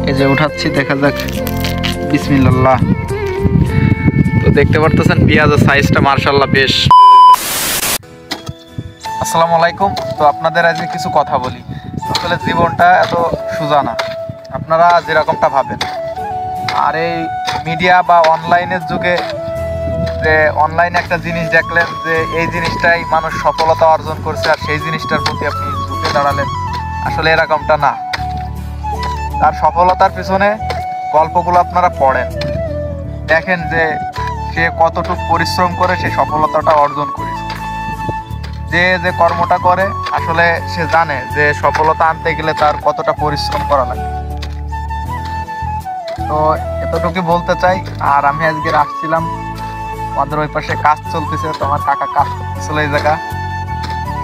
এই যে উঠাচ্ছি, দেখা যাক। বিসমিল্লাহ। তো দেখতে পারতেছেন পেঁয়াজের সাইজটা মার্শাল্লাহ বেশ। আসসালামু আলাইকুম। তো আপনাদের আজকে কিছু কথা বলি। আসলে জীবনটা এত সোজা না আপনারা যেরকমটা ভাবেন। আর এই মিডিয়া বা অনলাইনের যুগে যে অনলাইনে একটা জিনিস দেখলেন যে এই জিনিসটাই মানুষ সফলতা অর্জন করছে আর সেই জিনিসটার প্রতি আপনি ঝুঁকে দাঁড়ালেন, আসলে এরকমটা না। তার সফলতার পিছনে গল্পগুলো আপনারা পড়েন, দেখেন যে সে কতটুকু পরিশ্রম করে সেই সফলতাটা অর্জন করেছে। যে যে কর্মটা করে আসলে সে জানে যে সফলতা আনতে গেলে তার কতটা পরিশ্রম করা লাগে। তো এতটুকু বলতে চাই। আর আমি আজকে আসছিলাম, আমাদের ওই পাশে কাজ চলতেছে, তো আমার কাকা কাজ করতেছিল এই জায়গা।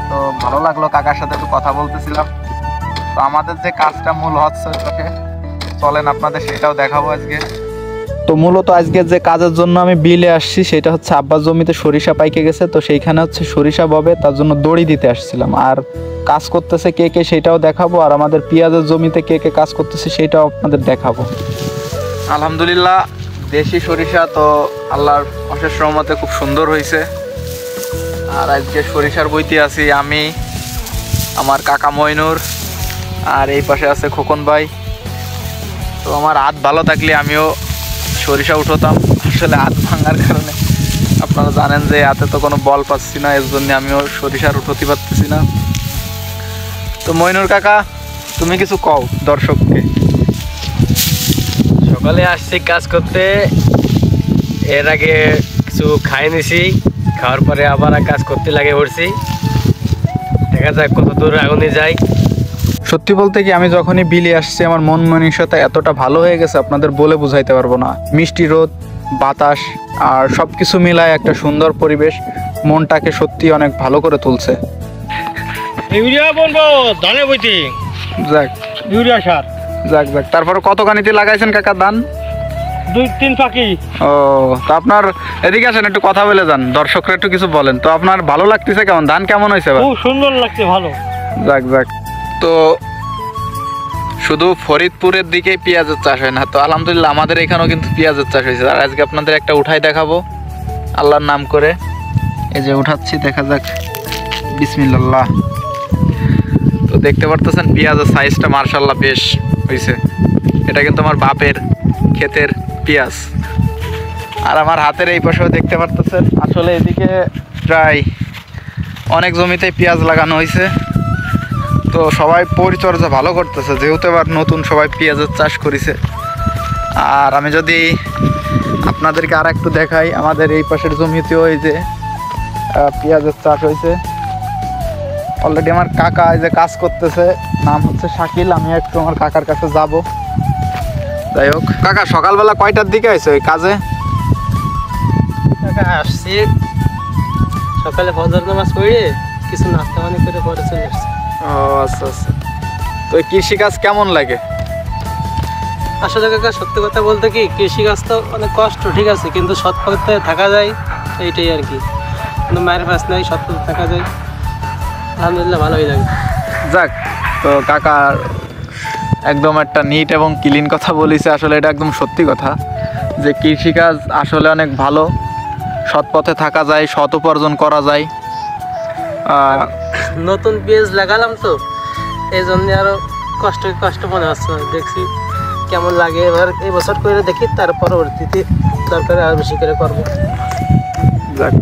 তো ভালো লাগলো, কাকার সাথে একটু কথা বলতেছিলাম। তো আমাদের যে কাজটা মূল হচ্ছে চলেন আপনাদের সেটাও দেখাবো আজকে। তো মূলত আজকে যে কাজের জন্য আমি বিলে আসছি সেটা হচ্ছে আব্বার জমিতে সরিষা পাইকে গেছে, তো সেইখানে হচ্ছে সরিষা ববে, তার জন্য দড়ি দিতে আসছিলাম। আর কাজ করতেছে কে কে সেটাও দেখাবো, আর আমাদের পেঁয়াজের জমিতে কে কে কাজ করতেছে সেটাও আপনাদের দেখাবো। আলহামদুলিল্লাহ দেশি সরিষা তো আল্লাহর অশেষ রহমতে খুব সুন্দর হয়েছে। আর আজকে সরিষার বইতে আছি আমি, আমার কাকা মইনুর, আর এই পাশে আছে খোকন ভাই। তো আমার হাত ভালো থাকলে আমিও সরিষা উঠোতাম, আসলে হাত ভাঙার কারণে আপনারা জানেন যে হাতে তো কোনো বল পাচ্ছি না, এর জন্য আমিও সরিষার উঠোতে পারতেছি না। তো মইনুর কাকা তুমি কিছু কও দর্শককে। সকালে আসছি কাজ করতে, এর আগে কিছু খাই নিছি, খাওয়ার পরে আবার কাজ করতে লাগে পড়ছি। দেখা যাক কত দূর আগুনে যাই। সত্যি বলতে কি আমি যখনই বিলে আসছি আমার মন মানসিকতা এতটা ভালো হয়ে গেছে আপনাদের বলে বুঝাইতে পারবো না। মিষ্টি রোদ, বাতাস আর সব কিছু মিলায় একটা সুন্দর পরিবেশ মনটাকে সত্যি অনেক ভালো করে তুলছে। ইউরিয়া বলবো ধানে বইতে, যাক ইউরিয়া সার, যাক যাক। তারপরে কত কানিতে লাগাইছেন কাকা ধান? 2-3 ফাঁকি। ও, তো আপনার এদিকে আসেন একটু কথা বলে যান, দর্শকরা একটু কিছু বলেন। তো আপনার ভালো লাগতেছে কেমন, ধান কেমন হয়েছে? খুব সুন্দর লাগছে, ভালো। যাক যাক। তো শুধু ফরিদপুরের দিকেই পেঁয়াজের চাষ হয় না, তো আলহামদুলিল্লাহ আমাদের এখানেও কিন্তু পেঁয়াজের চাষ হয়েছে। আর আজকে আপনাদের একটা উঠাই দেখাবো আল্লাহর নাম করে। এই যে উঠাচ্ছি, দেখা যাক। বিসমিল্লাহ। তো দেখতে পারতেছেন পেঁয়াজের সাইজটা মার্শাল্লাহ বেশ হয়েছে। এটা কিন্তু আমার বাপের ক্ষেতের পেঁয়াজ। আর আমার হাতের এই পাশেও দেখতে পারতেছেন, আসলে এদিকে প্রায় অনেক জমিতে পেঁয়াজ লাগানো হয়েছে। তো সবাই পরিচর্যা ভালো করতেছে, যেহেতু এবার নতুন সবাই পেঁয়াজের চাষ করেছে। আর আমি যদি আপনাদেরকে আর একটু দেখাই, আমাদের এই পাশের জমিতেও এই যে পেঁয়াজের চাষ হয়েছে। অলরেডি আমার কাকা এই যে কাজ করতেছে, নাম হচ্ছে শাকিল। আমি একটু আমার কাকার কাছে যাব। যাই হোক, কাকা সকালবেলা কয়টার দিকে আছে ওই কাজে? কাকা আসছি সকালে ফজর নামাজ পড়ে কিছু নাস্তা পানি করে পরে চলে আসছি। ও আচ্ছা আচ্ছা। তো এই কৃষিকাজ কেমন লাগে? আসলে কাকা সত্যি কথা বলতে কি, কৃষিকাজ তো অনেক কষ্ট, ঠিক আছে, কিন্তু সৎ পথে থাকা যায়, এইটাই আর কি। কোনো মায়ের পাশ নাই, সৎ পথে থাকা যায়, আলহামদুলিল্লাহ ভালোই লাগে। যাক। তো কাকা একদম একটা নিট এবং ক্লিন কথা বলেছে, আসলে এটা একদম সত্যি কথা যে কৃষিকাজ আসলে অনেক ভালো, সৎ পথে থাকা যায়, সৎ উপার্জন করা যায়। নতুন পেঁয়াজ লাগালাম তো এই জন্য আরো কষ্ট মনে হচ্ছে, দেখছি কেমন লাগে। এবার এই বছর করে দেখি, তার পরবর্তীতে দরকার আর বেশি করে করবো। যাক।